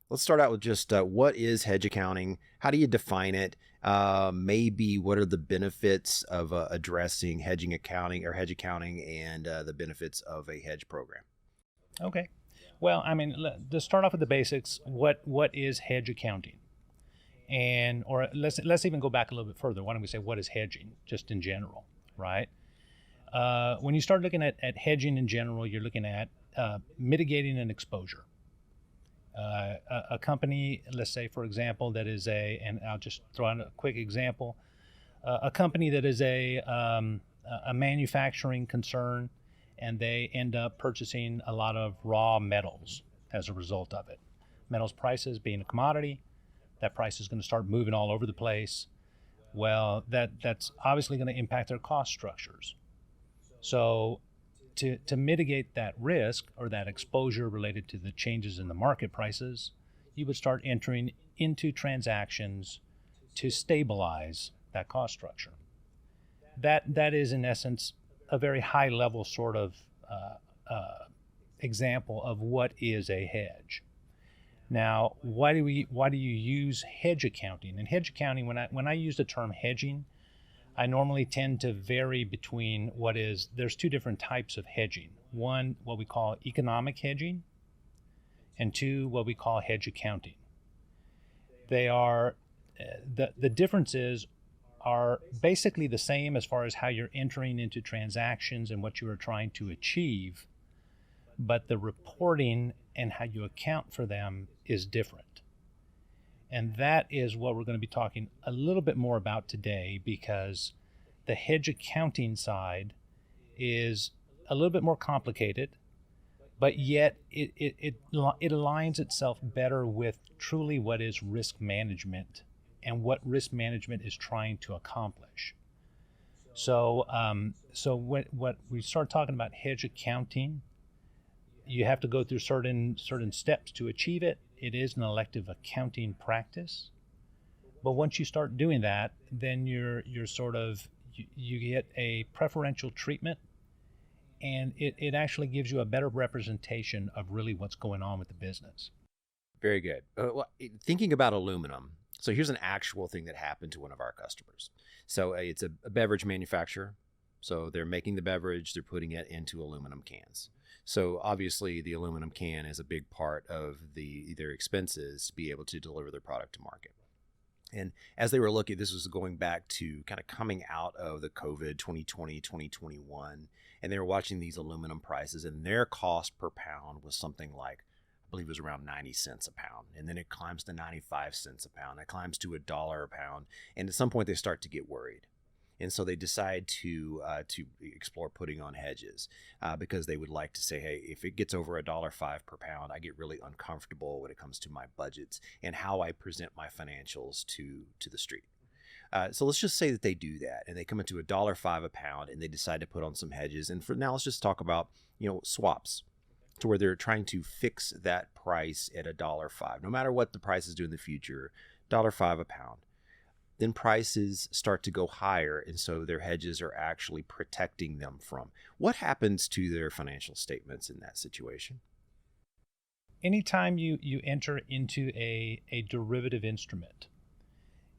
Let's start out with just what is hedge accounting? How do you define it? Maybe what are the benefits of addressing hedging accounting or hedge accounting and the benefits of a hedge program? Okay. Well, I mean, to start off with the basics, what is hedge accounting? And or let's even go back a little bit further. Why don't we say what is hedging, just in general, right? When you start looking at hedging in general, you're looking at mitigating an exposure. A company, let's say, for example, that is and I'll just throw out a quick example, a company that is a manufacturing concern, and they end up purchasing a lot of raw metals as a result of it. Metals prices being a commodity, that price is going to start moving all over the place. Well, that's obviously going to impact their cost structures. So to mitigate that risk or that exposure related to the changes in the market prices, you would start entering into transactions to stabilize that cost structure. That is, in essence, a very high level sort of example of what is a hedge. Now, why do you use hedge accounting? In hedge accounting, when I use the term hedging, I normally tend to vary between there's two different types of hedging. One, what we call economic hedging, and two, what we call hedge accounting. They are, the differences are basically the same as far as how you're entering into transactions and what you are trying to achieve, but the reporting and how you account for them is different. And that is what we're going to be talking a little bit more about today, because the hedge accounting side is a little bit more complicated, but yet it aligns itself better with truly what is risk management and what risk management is trying to accomplish. So when we start talking about hedge accounting, you have to go through certain steps to achieve it. It is an elective accounting practice, but once you start doing that, then you're sort of you get a preferential treatment, and it actually gives you a better representation of really what's going on with the business. Very good. Thinking about aluminum, so here's an actual thing that happened to one of our customers. So it's a beverage manufacturer. So they're making the beverage, they're putting it into aluminum cans. So obviously the aluminum can is a big part of their expenses to be able to deliver their product to market. And as they were looking, this was going back to kind of coming out of the COVID 2020, 2021, and they were watching these aluminum prices, and their cost per pound was something like, I believe it was around 90 cents a pound. And then it climbs to 95 cents a pound. It climbs to $1 a pound. And at some point they start to get worried. And so they decide to explore putting on hedges because they would like to say, hey, if it gets over $1.05 per pound, I get really uncomfortable when it comes to my budgets and how I present my financials to the street. So let's just say that they do that and they come into $1.05 a pound and they decide to put on some hedges. And for now, let's just talk about, swaps, to where they're trying to fix that price at $1.05. No matter what the prices do in the future, $1.05 a pound. Then prices start to go higher, and so their hedges are actually protecting them from. What happens to their financial statements in that situation? Anytime you enter into a derivative instrument,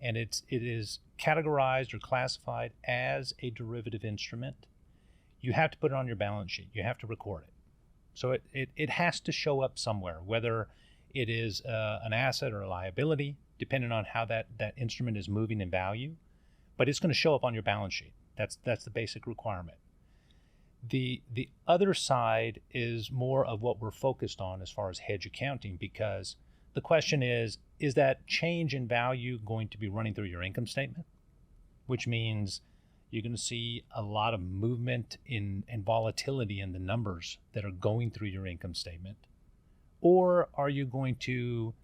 and it is categorized or classified as a derivative instrument, you have to put it on your balance sheet. You have to record it. So it has to show up somewhere, whether it is an asset or a liability, depending on how that instrument is moving in value, but it's going to show up on your balance sheet. That's the basic requirement. The other side is more of what we're focused on as far as hedge accounting, because the question is that change in value going to be running through your income statement, which means you're going to see a lot of movement and volatility in the numbers that are going through your income statement? Or are you going to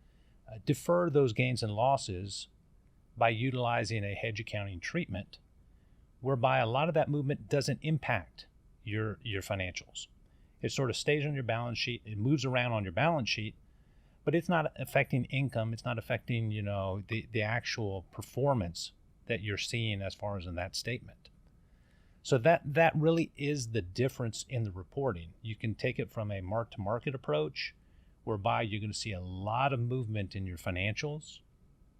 defer those gains and losses by utilizing a hedge accounting treatment, whereby a lot of that movement doesn't impact your financials? It sort of stays on your balance sheet, it moves around on your balance sheet, but it's not affecting income, it's not affecting the actual performance that you're seeing as far as in that statement. So that really is the difference in the reporting. You can take it from a mark-to-market approach, whereby you're going to see a lot of movement in your financials,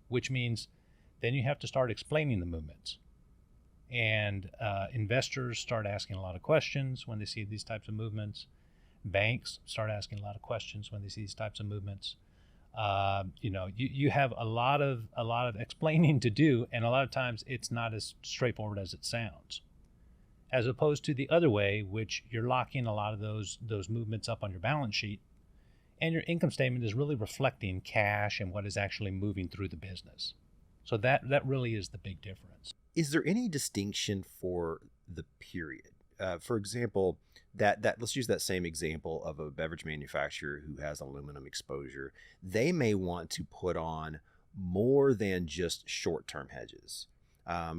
which means then you have to start explaining the movements. And investors start asking a lot of questions when they see these types of movements. Banks start asking a lot of questions when they see these types of movements. You have a lot of explaining to do, and a lot of times it's not as straightforward as it sounds, as opposed to the other way, which you're locking a lot of those movements up on your balance sheet, and your income statement is really reflecting cash and what is actually moving through the business. So that really is the big difference. Is there any distinction for the period? For example, that let's use that same example of a beverage manufacturer who has aluminum exposure. They may want to put on more than just short-term hedges.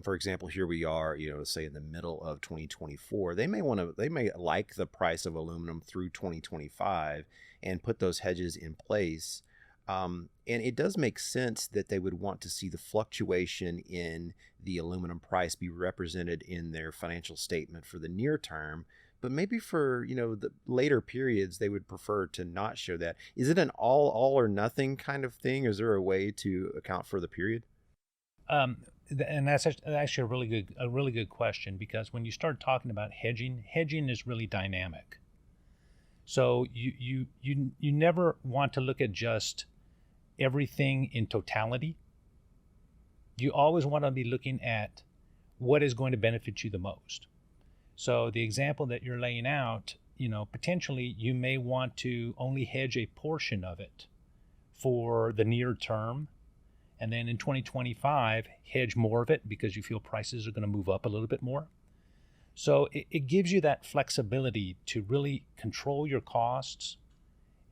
For example, here we are, say in the middle of 2024. They may like the price of aluminum through 2025 and put those hedges in place. And it does make sense that they would want to see the fluctuation in the aluminum price be represented in their financial statement for the near term. But maybe for, the later periods, they would prefer to not show that. Is it an all or nothing kind of thing? Is there a way to account for the period? And that's actually a really good question, because when you start talking about hedging is really dynamic. So you never want to look at just everything in totality. You always want to be looking at what is going to benefit you the most. So the example that you're laying out, potentially you may want to only hedge a portion of it for the near term, and then in 2025 hedge more of it because you feel prices are going to move up a little bit more. So it gives you that flexibility to really control your costs.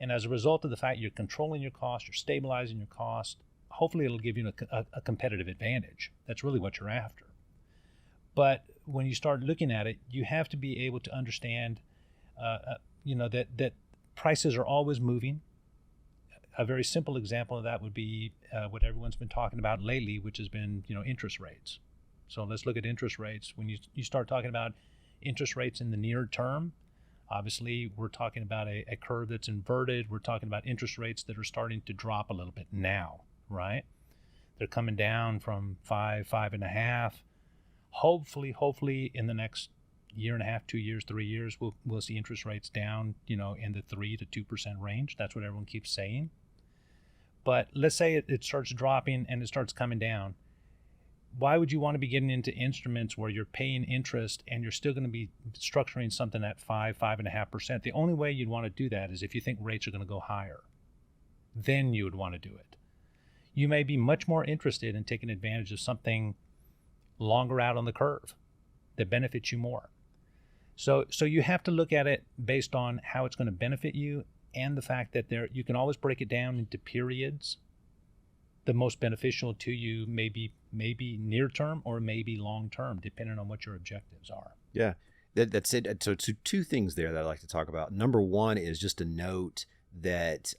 And as a result of the fact you're controlling your costs, you're stabilizing your cost, hopefully it'll give you a competitive advantage. That's really what you're after. But when you start looking at it, you have to be able to understand, that prices are always moving. A very simple example of that would be what everyone's been talking about lately, which has been, interest rates. So let's look at interest rates. When you start talking about interest rates in the near term, obviously we're talking about a curve that's inverted. We're talking about interest rates that are starting to drop a little bit now, right? They're coming down from 5.5. Hopefully in the next year and a half, 2 years, 3 years, we'll see interest rates down, in the 3 to 2% range. That's what everyone keeps saying. But let's say it starts dropping and it starts coming down. Why would you want to be getting into instruments where you're paying interest and you're still going to be structuring something at 5.5%? The only way you'd want to do that is if you think rates are going to go higher. Then you would want to do it. You may be much more interested in taking advantage of something longer out on the curve that benefits you more. So you have to look at it based on how it's going to benefit you, and the fact that you can always break it down into periods. The most beneficial to you may be near term or maybe long term, depending on what your objectives are. Yeah, that's it. So two things there that I'd like to talk about. Number one is just a note that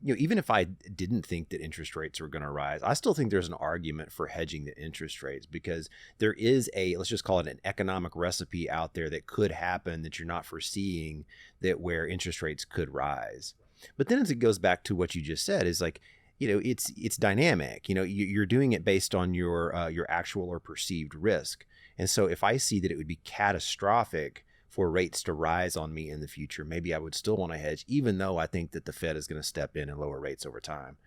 even if I didn't think that interest rates were going to rise, I still think there's an argument for hedging the interest rates, because there is let's just call it an economic recipe out there that could happen that you're not foreseeing, that where interest rates could rise. But then as it goes back to what you just said, is like, it's dynamic. You're doing it based on your actual or perceived risk. And so if I see that it would be catastrophic for rates to rise on me in the future, maybe I would still want to hedge, even though I think that the Fed is going to step in and lower rates over time.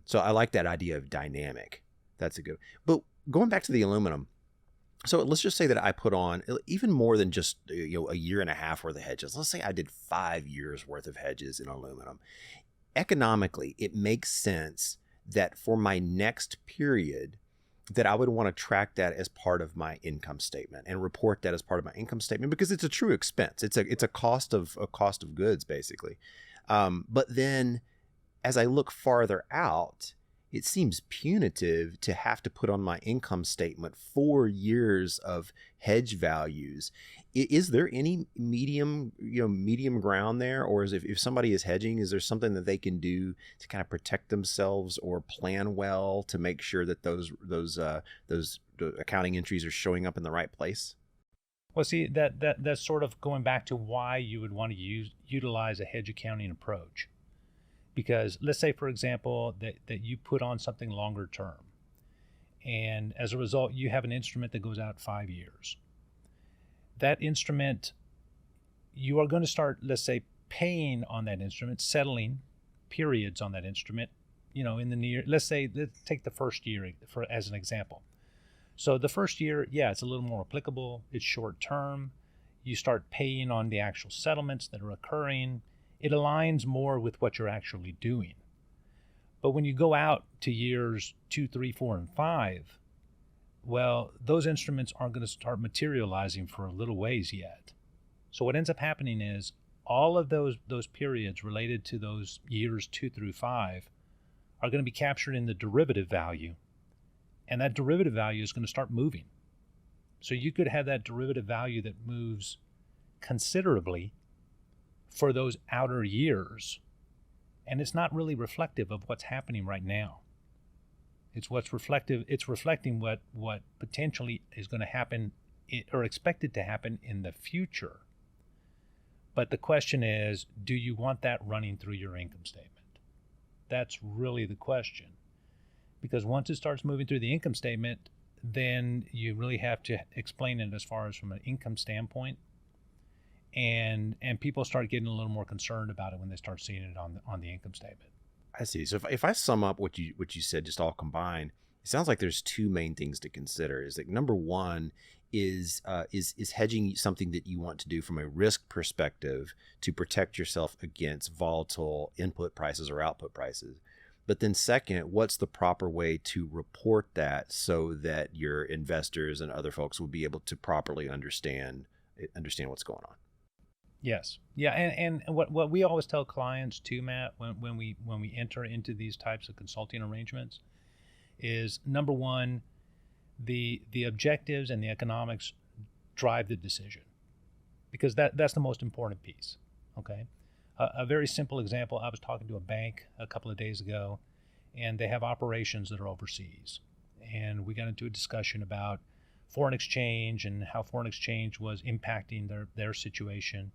So I like that idea of dynamic. That's a good. But going back to the aluminum, so let's just say that I put on even more than just a year and a half worth of hedges. Let's say I did 5 years worth of hedges in aluminum. Economically, it makes sense that for my next period, that I would want to track that as part of my income statement and report that as part of my income statement, because it's a true expense. It's a cost of goods, basically. But then as I look farther out, it seems punitive to have to put on my income statement 4 years of hedge values. Is there any medium ground there? Or if somebody is hedging, is there something that they can do to kind of protect themselves or plan well to make sure that those accounting entries are showing up in the right place? Well, see, that's sort of going back to why you would want to utilize a hedge accounting approach. Because let's say, for example, that you put on something longer term, and as a result, you have an instrument that goes out 5 years. That instrument, you are going to start, let's say, paying on that instrument, settling periods on that instrument, in the near, let's take the first year as an example. So the first year, yeah, it's a little more applicable. It's short term. You start paying on the actual settlements that are occurring. It aligns more with what you're actually doing. But when you go out to years 2, 3, 4, and 5, well, those instruments aren't going to start materializing for a little ways yet. So what ends up happening is all of those periods related to those years 2 through 5 are going to be captured in the derivative value. And that derivative value is going to start moving. So you could have that derivative value that moves considerably for those outer years. And it's not really reflective of what's happening right now. It's reflecting what potentially is going to happen or expected to happen in the future. But the question is, do you want that running through your income statement? That's really the question. Because once it starts moving through the income statement, then you really have to explain it as far as from an income standpoint. And people start getting a little more concerned about it when they start seeing it on the income statement. I see. So if I sum up what you said, just all combined, it sounds like there's two main things to consider. Is like number one is hedging something that you want to do from a risk perspective to protect yourself against volatile input prices or output prices. But then second, what's the proper way to report that so that your investors and other folks will be able to properly understand what's going on? Yes. Yeah. And what we always tell clients too, Matt, when we enter into these types of consulting arrangements is number one, the objectives and the economics drive the decision, because that's the most important piece. Okay. A very simple example, I was talking to a bank a couple of days ago, and they have operations that are overseas. And we got into a discussion about foreign exchange and how foreign exchange was impacting their situation.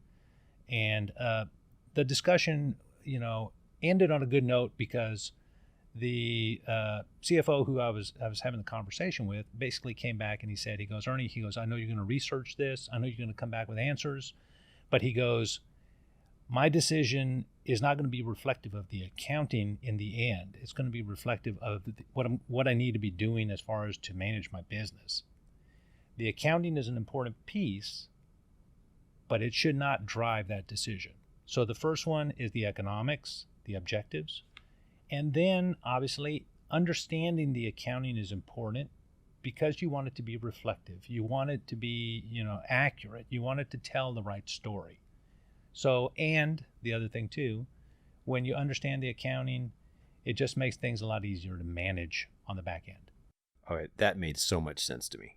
And the discussion, ended on a good note, because the CFO who I was having the conversation with basically came back and he goes, Ernie, I know you're going to research this. I know you're going to come back with answers. But he goes, my decision is not going to be reflective of the accounting in the end. It's going to be reflective of what I need to be doing as far as to manage my business. The accounting is an important piece, but it should not drive that decision. So the first one is the economics, the objectives. And then obviously understanding the accounting is important because you want it to be reflective. You want it to be, accurate. You want it to tell the right story. So, and the other thing too, when you understand the accounting, it just makes things a lot easier to manage on the back end. All right, that made so much sense to me.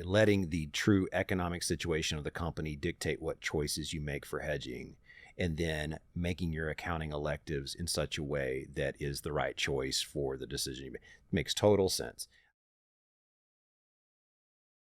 Letting the true economic situation of the company dictate what choices you make for hedging, and then making your accounting electives in such a way that is the right choice for the decision you make, makes total sense.